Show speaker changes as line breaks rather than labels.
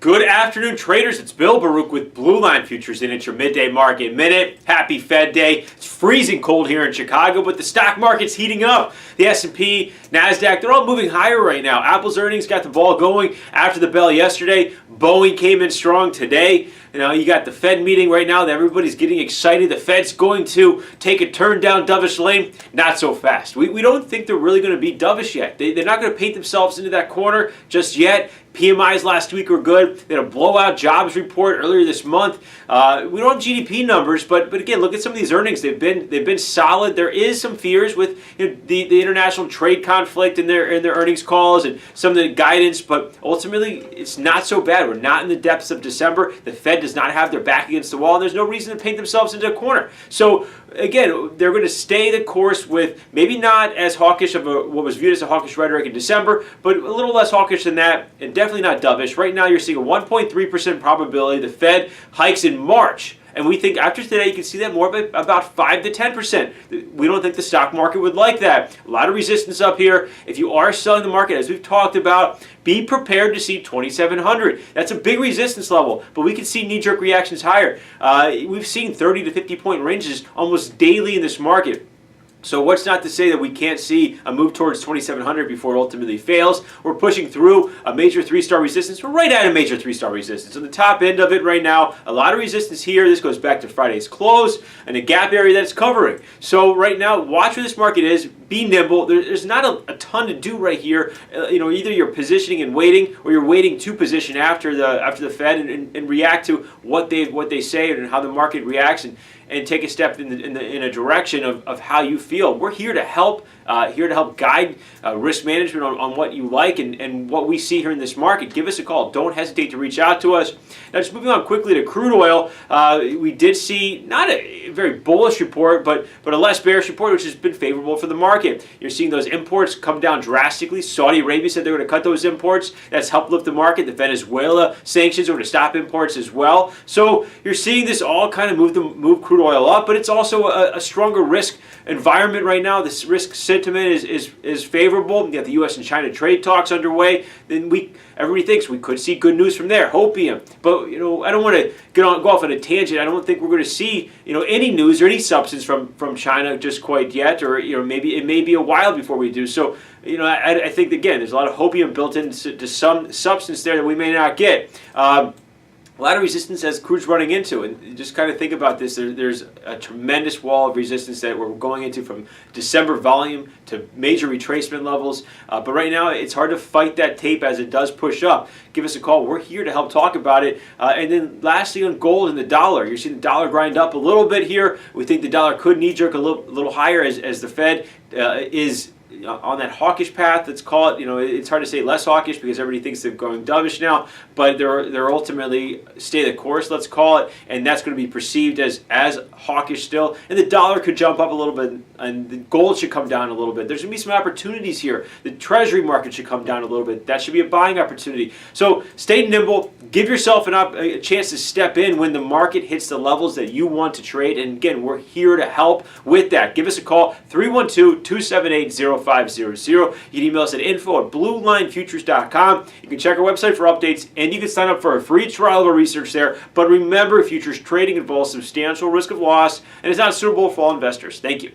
Good afternoon, traders. It's Bill Baruch with Blue Line Futures in at your midday market minute. Happy Fed Day. It's freezing cold here in Chicago, but the stock market's heating up. The S&P, NASDAQ, they're all moving higher right now. Apple's earnings got the ball going after the bell yesterday. Boeing came in strong today. You got the Fed meeting right now that everybody's getting excited. The Fed's going to take a turn down dovish lane. Not so fast. We don't think they're really going to be dovish yet. They're not going to paint themselves into that corner just yet. PMIs last week were good. They had a blowout jobs report earlier this month. We don't have GDP numbers, but again, look at some of these earnings. They've been solid. There is some fears with the international trade conflict in their earnings calls and some of the guidance, but ultimately it's not so bad. We're not in the depths of December. The Fed does not have their back against the wall, and there's no reason to paint themselves into a corner. So again, they're going to stay the course with maybe not as hawkish of what was viewed as a hawkish rhetoric in December, but a little less hawkish than that, and definitely not dovish. Right now, you're seeing a 1.3% probability the Fed hikes in March. And we think after today, you can see that more about 5 to 10%. We don't think the stock market would like that. A lot of resistance up here. If you are selling the market, as we've talked about, be prepared to see 2,700. That's a big resistance level, but we can see knee-jerk reactions higher. We've seen 30 to 50-point ranges almost daily in this market. So what's not to say that we can't see a move towards 2,700 before it ultimately fails? We're pushing through a major 3-star resistance. We're right at a major 3-star resistance. On the top end of it right now, a lot of resistance here. This goes back to Friday's close and a gap area that it's covering. So right now, watch where this market is. Be nimble. There's not a ton to do right here. Either you're positioning and waiting, or you're waiting to position after the Fed and react to what they say and how the market reacts and take a step in a direction of how you feel. We're here to help guide risk management on what you like and what we see here in this market. Give us a call. Don't hesitate to reach out to us. Now, just moving on quickly to crude oil, we did see not a very bullish report, but a less bearish report, which has been favorable for the market. You're seeing those imports come down drastically. Saudi Arabia said they're going to cut those imports. That's helped lift the market. The Venezuela sanctions are going to stop imports as well. So you're seeing this all kind of move crude oil up, but it's also a stronger risk environment right now. This risk sentiment is favorable. You got the U.S. and China trade talks underway. Then everybody thinks we could see good news from there. Hopium, but I don't want to go off on a tangent. I don't think we're going to see any news or any substance from China just quite yet, or maybe it may be a while before we do. So I think again there's a lot of hopium built into some substance there that we may not get. A lot of resistance as crude's running into, and just kind of think about this. There's a tremendous wall of resistance that we're going into from December volume to major retracement levels. But right now, it's hard to fight that tape as it does push up. Give us a call. We're here to help talk about it. And then lastly, on gold and the dollar, you're seeing the dollar grind up a little bit here. We think the dollar could knee-jerk a little higher as the Fed is on that hawkish path. Let's call it, it's hard to say less hawkish because everybody thinks they're going dovish now, but they're ultimately stay the course, let's call it, and that's going to be perceived as hawkish still. And the dollar could jump up a little bit, and the gold should come down a little bit. There's going to be some opportunities here. The treasury market should come down a little bit. That should be a buying opportunity. So stay nimble. Give yourself a chance to step in when the market hits the levels that you want to trade. And again, we're here to help with that. Give us a call, 312-278-0500. You can email us at info@bluelinefutures.com. You can check our website for updates, and you can sign up for a free trial of our research there. But remember, futures trading involves substantial risk of loss and is not suitable for all investors. Thank you.